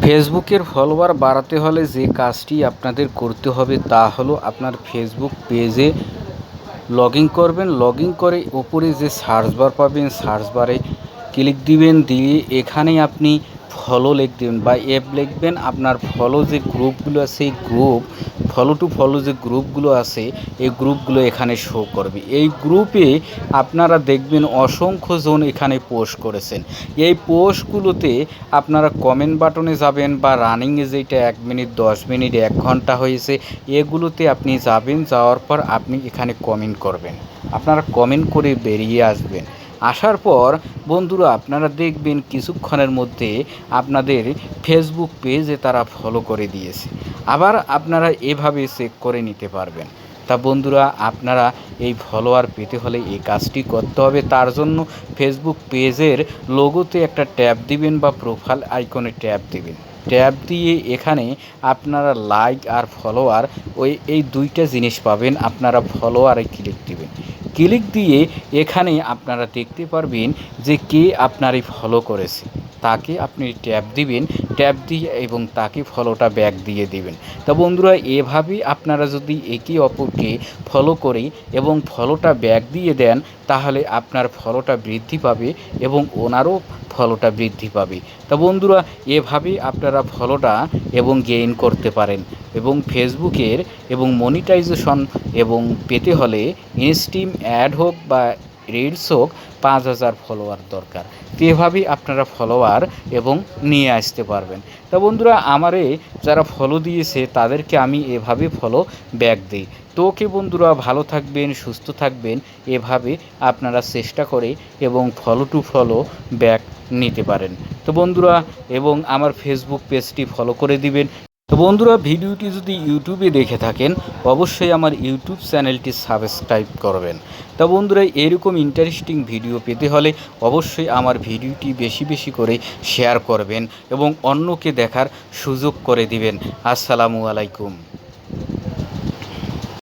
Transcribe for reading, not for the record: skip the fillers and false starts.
ফেসবুকের ফলোয়ার বাড়াতে হলে যে কাজটি আপনাদের করতে হবে তা হলো আপনার ফেসবুক পেজে লগ ইন করবেন। লগ ইন করে ওপরে যে সার্চ বার পাবেন, সার্চ বারে ক্লিক দিবেন, দিয়ে এখানে আপনি ফলো লিখবেন বা অ্যাপ লিখবেন। আপনার ফলো যে গ্রুপগুলো আছে এই গ্রুপ ফলো টু ফলো যে গ্রুপগুলো আছে এই গ্রুপগুলো এখানে শো করবে। এই গ্রুপে আপনারা দেখবেন অসংখ্য জন এখানে পোস্ট করেছেন। এই পোস্টগুলোতে আপনারা কমেন্ট বাটনে যাবেন বা রানিংয়ে যেটা 1 মিনিট 10 মিনিট 1 ঘন্টা হয়েছে এগুলোতে আপনি যাবেন। যাওয়ার পর আপনি এখানে কমেন্ট করবেন। আপনারা কমেন্ট করে বেরিয়ে আসবেন। আসার পর বন্ধুরা আপনারা দেখবেন কিছুক্ষণের মধ্যে আপনাদের ফেসবুক পেজে তারা ফলো করে দিয়েছে। আবার আপনারা এভাবে চেক করে নিতে পারবেন। তা বন্ধুরা আপনারা এই ফলোয়ার পেতে হলে এই কাজটি করতে হবে। তার জন্য ফেসবুক পেজের লোগোতে একটা ট্যাব দিবেন বা প্রোফাইল আইকনে ট্যাব দিবেন। ট্যাব দিয়ে এখানে আপনারা লাইক আর ফলোয়ার এই দুইটা জিনিস পাবেন। আপনারা ফলোয়ারে ক্লিক দিবেন। ক্লিক দিয়ে এখানে আপনারা দেখতে পারবেন যে কে আপনারই ফলো করেছে, তাকে আপনি ট্যাব দিবেন। ট্যাব দিয়ে এবং তাকে ফলোটা ব্যাক দিয়ে দিবেন। তা বন্ধুরা এভাবেই আপনারা যদি একে অপরকে ফলো করে এবং ফলোটা ব্যাক দিয়ে দেন তাহলে আপনার ফলোটা বৃদ্ধি পাবে এবং ওনারও ফলোটা বৃদ্ধি পাবে। তা বন্ধুরা এভাবেই আপনারা ফলোটা এবং গেইন করতে পারেন। এবং ফেসবুকের এবং মনিটাইজেশন এবং পেতে হলে ইনস্টিম অ্যাড হোক বা রিলস হোক 5000 ফলোয়ার দরকার। তো এভাবেই আপনারা ফলোয়ার এবং নিয়ে আসতে পারবেন। তা বন্ধুরা আমারে যারা ফলো দিয়েছে তাদেরকে আমি এভাবে ফলো ব্যাক দিই। তো ওকে বন্ধুরা ভালো থাকবেন, সুস্থ থাকবেন। এভাবে আপনারা চেষ্টা করে এবং ফলো টু ফলো ব্যাক নিতে পারেন। তো বন্ধুরা এবং আমার ফেসবুক পেজটি ফলো করে দিবেন। তো বন্ধুরা ভিডিওটি যদি ইউটিউবে দেখে থাকেন অবশ্যই আমার ইউটিউব চ্যানেলটি সাবস্ক্রাইব করবেন। তা বন্ধুরা এরকম ইন্টারেস্টিং ভিডিও পেতে হলে অবশ্যই আমার ভিডিওটি বেশি বেশি করে শেয়ার করবেন এবং অন্যকে দেখার সুযোগ করে দিবেন। আসসালামু আলাইকুম।